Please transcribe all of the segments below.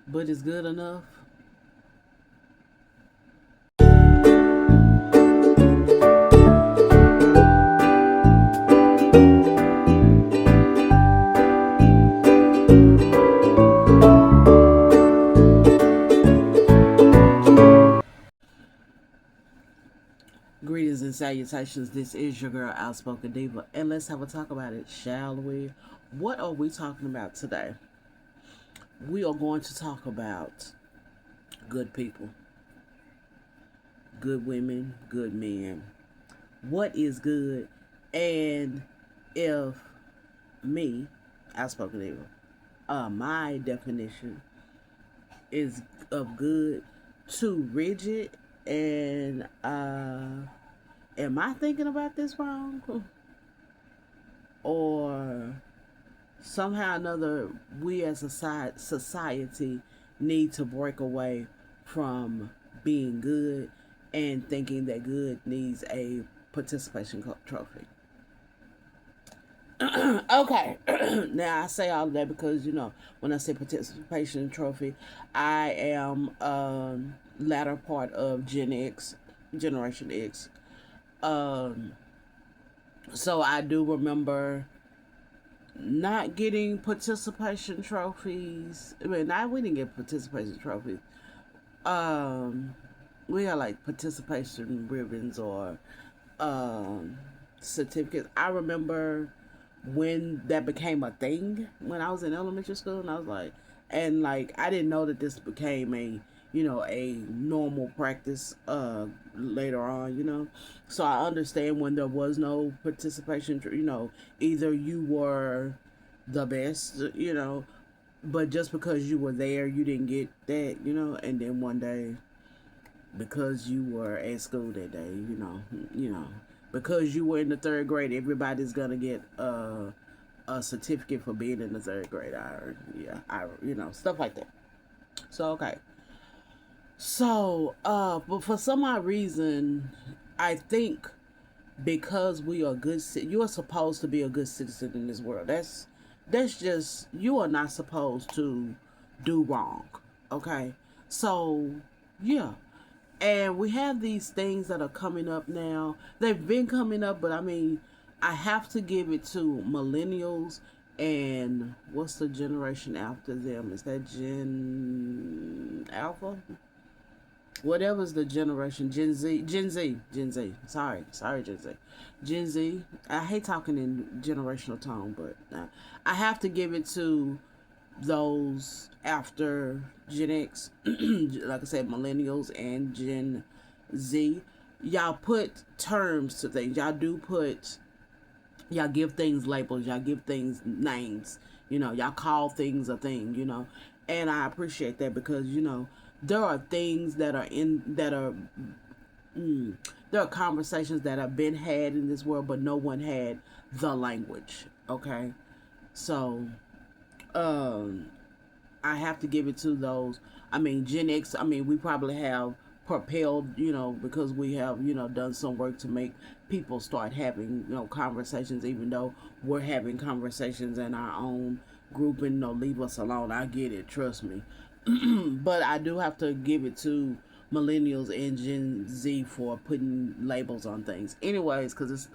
but it's good enough. Greetings and salutations. This is your girl, Outspoken Diva, and let's have a talk about it, shall we? What are we talking about today? We are going to talk about good people, good women, good men. What is good? And if me, Outspoken Diva, my definition is of good too rigid, and am I thinking about this wrong? Or somehow or another, we as a society need to break away from being good and thinking that good needs a participation trophy. Okay, now I say all of that because when I say participation trophy, I am latter part of Gen X, Generation X. Um, so I do remember not getting participation trophies. I mean, not we didn't get participation trophies. Um, we had like participation ribbons or um, certificates. I remember when that became a thing when I was in elementary school, and I was like, and like I didn't know that this became a normal practice later on, so I understand when there was no participation, either you were the best, but just because you were there you didn't get that, and then one day because you were at school that day, because you were in the third grade, everybody's gonna get a certificate for being in the third grade. Stuff like that. So okay. So, but for some odd reason, I think because we are good, you are supposed to be a good citizen in this world. That's just, you are not supposed to do wrong. Okay, so yeah, and we have these things that are coming up now. They've been coming up, but I mean, I have to give it to millennials and what's the generation after them? Is that Gen Alpha? Whatever's the generation, Gen Z. Sorry, Gen Z. Gen Z. I hate talking in generational tone, but I have to give it to those after Gen X, like I said, millennials and Gen Z. Y'all put terms to things. Y'all give things labels. Y'all give things names. Y'all call things a thing. And I appreciate that because there are things mm, there are conversations that have been had in this world, but no one had the language. Okay, so um, I have to give it to those. I mean, Gen X. I mean, we probably have propelled, because we have, done some work to make people start having, conversations, even though we're having conversations in our own group and leave us alone. I get it, trust me. But I do have to give it to millennials and Gen Z for putting labels on things. Anyways, because this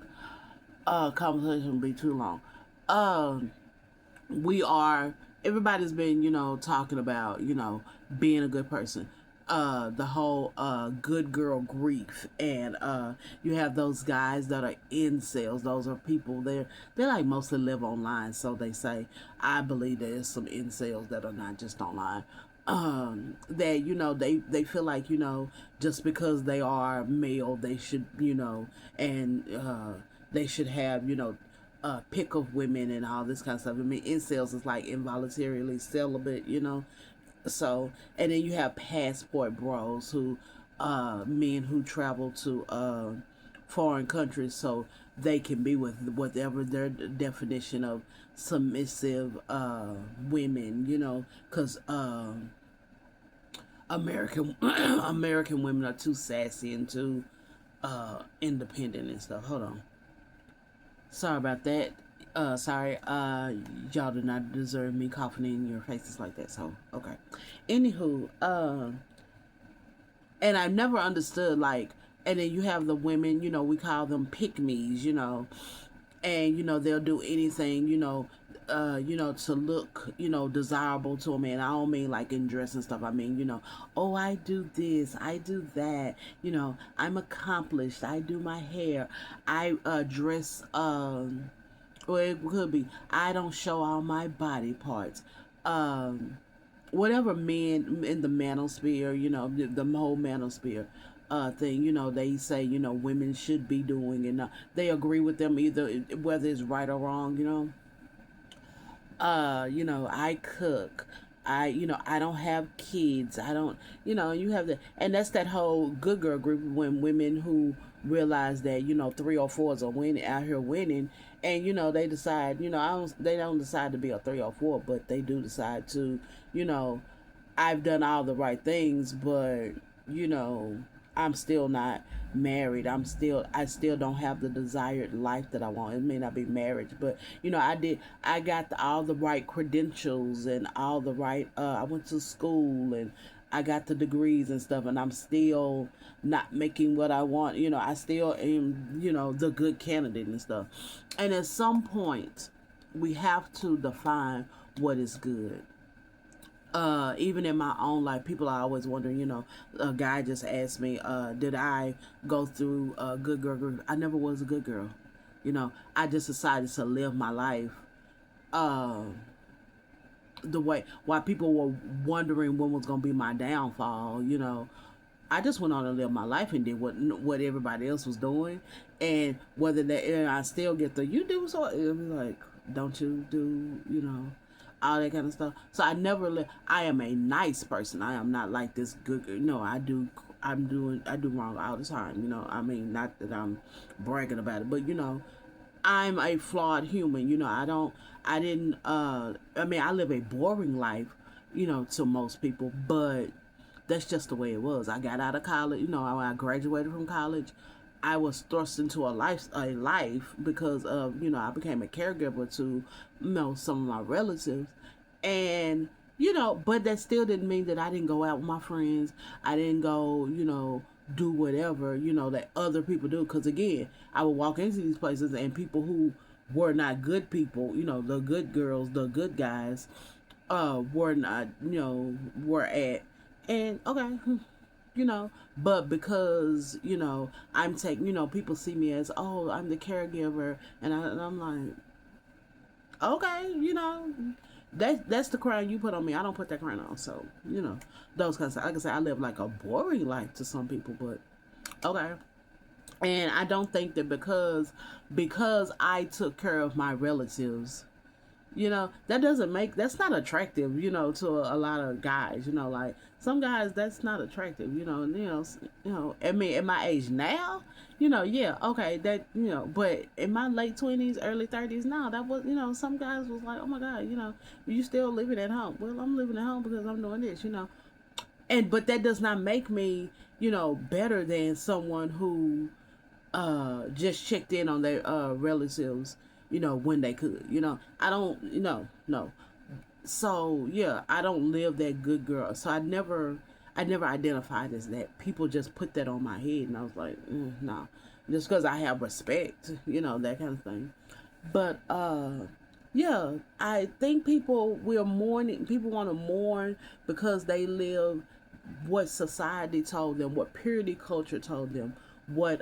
conversation will be too long. Um, we are everybody's been talking about being a good person, the whole good girl grief, and you have those guys that are incels. Those are people, they like mostly live online, so they say. I believe there's some incels that are not just online, that they feel like just because they are male they should, and they should have pick of women and all this kind of stuff. I mean, incels is like involuntarily celibate, So, and then you have passport bros who, men who travel to foreign countries so they can be with whatever their definition of submissive women, because American American women are too sassy and too independent and stuff. Hold on. Sorry about that. Sorry, y'all do not deserve me coughing in your faces like that. So, okay. Anywho, and I never understood, like, and then you have the women, we call them pick me's, and they'll do anything, to look, desirable to a man. I don't mean like in dress and stuff. I mean, oh, I do this, I do that, I'm accomplished, I do my hair, I dress, or it could be I don't show all my body parts. Whatever men in the manosphere, the whole manosphere thing, they say, women should be doing, and they agree with them either whether it's right or wrong, I cook. I don't have kids. I don't, you have the, and that's that whole good girl group when women who realize that, three or fours are winning out here winning, and they decide, they don't decide to be a three or four, but they do decide to, you know, I've done all the right things, but you know, I'm still not married. I still don't have the desired life that I want. It may not be marriage, but I got all the right credentials and all the right, I went to school and I got the degrees and stuff, and I'm still not making what I want. I still am, the good candidate and stuff. And at some point, we have to define what is good. Even in my own life, people are always wondering, a guy just asked me, did I go through a good girl group? I never was a good girl. I just decided to live my life uh, the way, while people were wondering when was going to be my downfall, I just went on and lived my life and did what everybody else was doing. And whether that, and I still get the, you do so, it was like, don't you do, all that kind of stuff. So I am a nice person. I am not like this good. No, I do wrong all the time. I mean, not that I'm bragging about it, but I'm a flawed human. I didn't. I mean, I live a boring life. To most people, but that's just the way it was. I got out of college. When I graduated from college, I was thrust into a life because of, I became a caregiver to, some of my relatives. And, but that still didn't mean that I didn't go out with my friends. I didn't go, do whatever, that other people do. Because again, I would walk into these places and people who were not good people, the good girls, the good guys, were not, were at. And okay, but because I'm taking, people see me as, oh, I'm the caregiver, and I'm like, okay, that's the crown you put on me. I don't put that crown on. So those kinds of, like I said, I live like a boring life to some people, but okay. And I don't think that because I took care of my relatives, that's not attractive, to a lot of guys, like some guys, that's not attractive, I mean, at my age now, yeah, okay, that, but in my late 20s, early 30s, now that was, some guys was like, oh my God, you still living at home. Well, I'm living at home because I'm doing this, but that does not make me, better than someone who, just checked in on their, relatives, when they could, I don't, no. So yeah, I don't live that good girl. So I never identified as that. People just put that on my head, and I was like, no, just because I have respect, that kind of thing. But yeah, I think people want to mourn because they live what society told them, what purity culture told them, what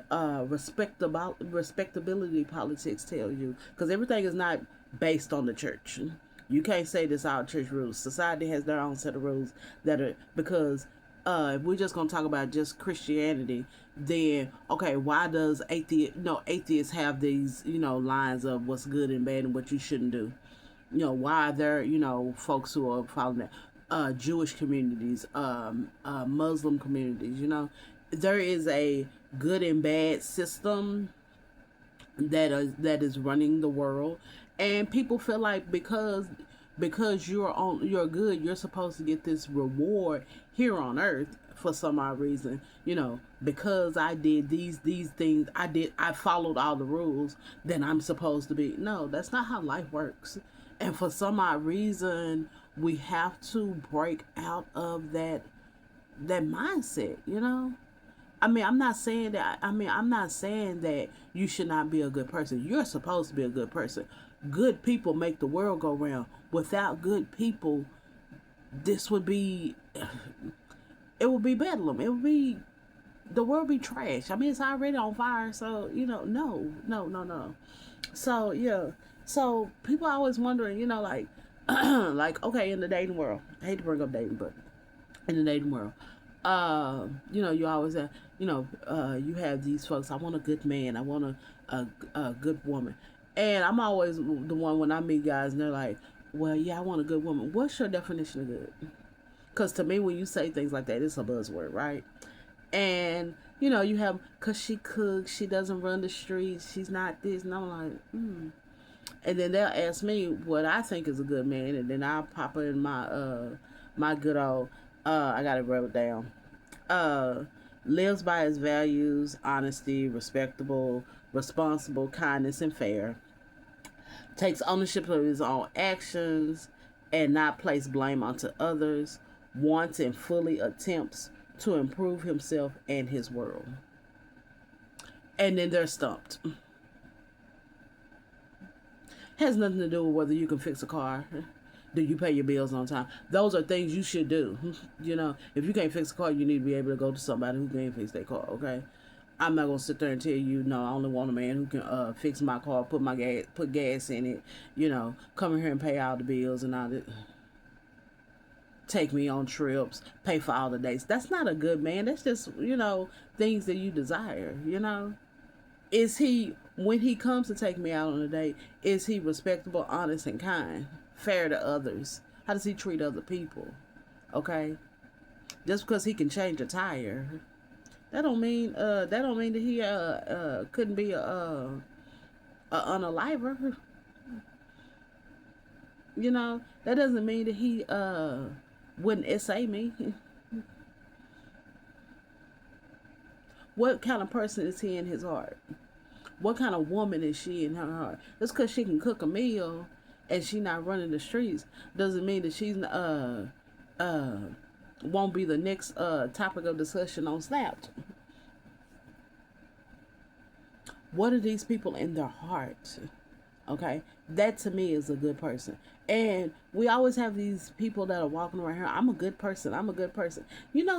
respectability politics tell you, because everything is not based on the church. You can't say this all church rules. Society has their own set of rules that are, because if we're just gonna talk about just Christianity, then okay, why does atheists have these lines of what's good and bad and what you shouldn't do? Why are there folks who are following that? Jewish communities, Muslim communities, there is a good and bad system that is running the world, and people feel like because because you're good, you're supposed to get this reward here on earth for some odd reason. Because I did these things, I followed all the rules, then I'm supposed to be. No, that's not how life works. And for some odd reason, we have to break out of that mindset. I'm not saying that. I'm not saying that you should not be a good person. You're supposed to be a good person. Good people make the world go round. Without good people, this would be, it would be bedlam. It would be, the world be trash. It's already on fire. So, no, no, no, no. So, yeah. So, people always wondering, like, like, okay, in the dating world, I hate to bring up dating, but in the dating world, you always have, you have these folks. I want a good man. I want a good woman. And I'm always the one when I meet guys and they're like, well, yeah, I want a good woman. What's your definition of good? Because to me, when you say things like that, it's a buzzword, right? And, you have, because she cooks, she doesn't run the streets, she's not this. And I'm like, And then they'll ask me what I think is a good man. And then I'll pop in my good old, I got to rub it down. Lives by his values, honesty, respectable, responsible, kindness, and fair. Takes ownership of his own actions and not place blame onto others. Wants and fully attempts to improve himself and his world. And then they're stumped. Has nothing to do with whether you can fix a car. Do you pay your bills on time? Those are things you should do. If you can't fix a car, you need to be able to go to somebody who can fix their car, okay? I'm not gonna sit there and tell you, no, I only want a man who can fix my car, put gas in it, come in here and pay all the bills and all that. Take me on trips, pay for all the dates. That's not a good man. That's just, things that you desire, Is he, when he comes to take me out on a date, is he respectable, honest, and kind? Fair to others? How does he treat other people? Okay? Just because he can change a tire, that don't mean that he couldn't be a unaliver. That doesn't mean that he wouldn't essay me. What kind of person is he in his heart? What kind of woman is she in her heart? Just because she can cook a meal and she not running the streets doesn't mean that she's won't be the next topic of discussion on Snap. What are these people in their heart? Okay, that to me is a good person. And we always have these people that are walking around here. I'm a good person. I'm a good person.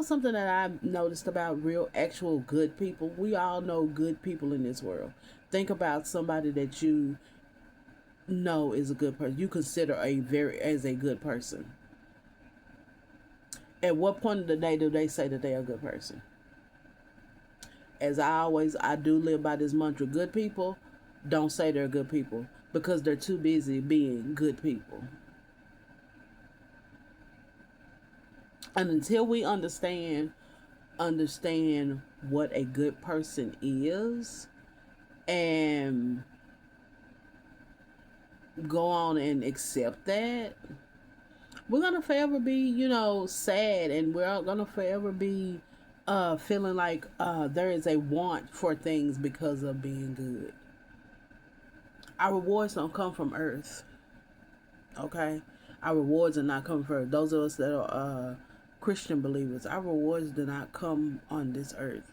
Something that I've noticed about real, actual good people. We all know good people in this world. Think about somebody that you know is a good person. You consider as a good person. At what point of the day do they say that they're a good person? As I do live by this mantra: good people don't say they're good people because they're too busy being good people. And until we understand what a good person is and go on and accept that, we're gonna forever be, sad, and we're gonna forever be feeling like there is a want for things because of being good. Our rewards don't come from earth. Okay? Our rewards are not coming from earth. Those of us that are Christian believers, our rewards do not come on this earth.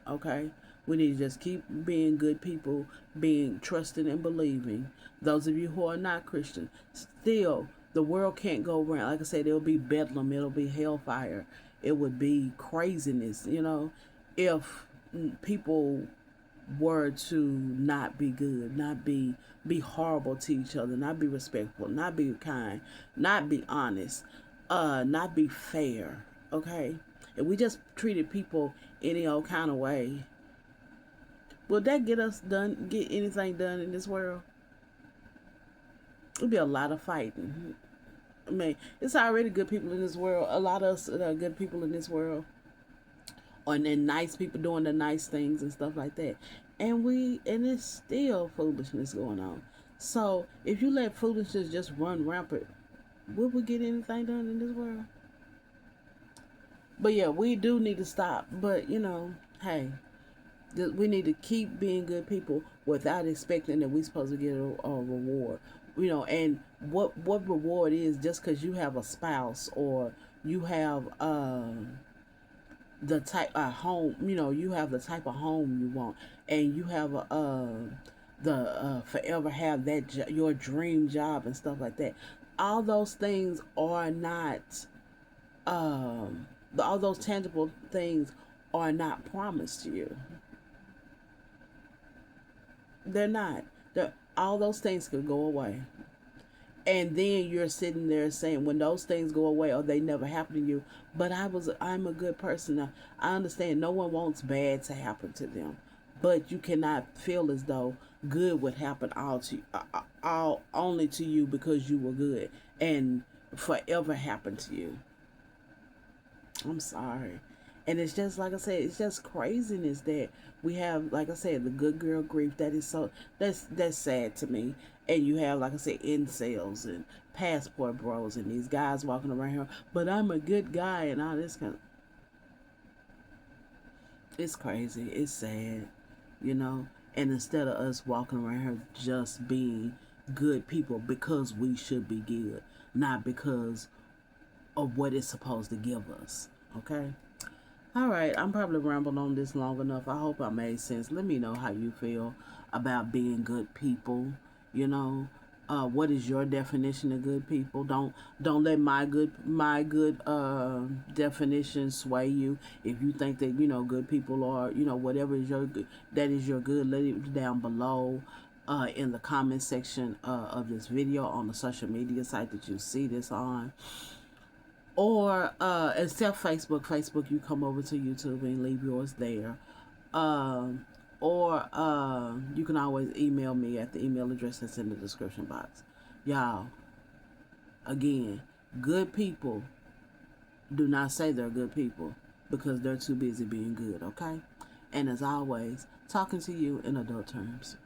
Okay? We need to just keep being good people, being trusting and believing. Those of you who are not Christian, still, the world can't go around. Like I said, it'll be bedlam. It'll be hellfire. It would be craziness, if people were to not be good, not be horrible to each other, not be respectful, not be kind, not be honest, not be fair. Okay? If we just treated people any old kind of way, will that get anything done in this world? It'll be a lot of fighting. It's already good people in this world. A lot of us are good people in this world. And then nice people doing the nice things and stuff like that. And it's still foolishness going on. So if you let foolishness just run rampant, will we get anything done in this world? But yeah, we do need to stop. But hey, we need to keep being good people without expecting that we're supposed to get a reward. And what reward is just because you have a spouse or you have the type of home, you have the type of home you want, and you have the forever have that your dream job and stuff like that. All those things are not all those tangible things are not promised to you. They're not. All those things could go away. And then you're sitting there saying, when those things go away or they never happen to you, but I'm a good person. I understand no one wants bad to happen to them, but you cannot feel as though good would happen all only to you because you were good and forever happen to you. I'm sorry. And it's just like I said, it's just craziness that we have. Like I said, the good girl grief. That is so. That's sad to me. And you have, like I said, incels and passport bros and these guys walking around here. But I'm a good guy and all this kind of. It's crazy. It's sad, you know. And instead of us walking around here just being good people because we should be good, not because of what it's supposed to give us. Okay. All right, I'm probably rambled on this long enough. I hope I made sense. Let me know how you feel about being good people. You know, what is your definition of good people? Don't let my good definition sway you. If you think that good people are whatever is your good, that is your good. Let it down below. In the comment section of this video on the social media site that you see this on. Or except Facebook, you come over to YouTube and leave yours there. Or you can always email me at the email address that's in the description box. Y'all, again, good people do not say they're good people because they're too busy being good, okay? And as always, talking to you in adult terms.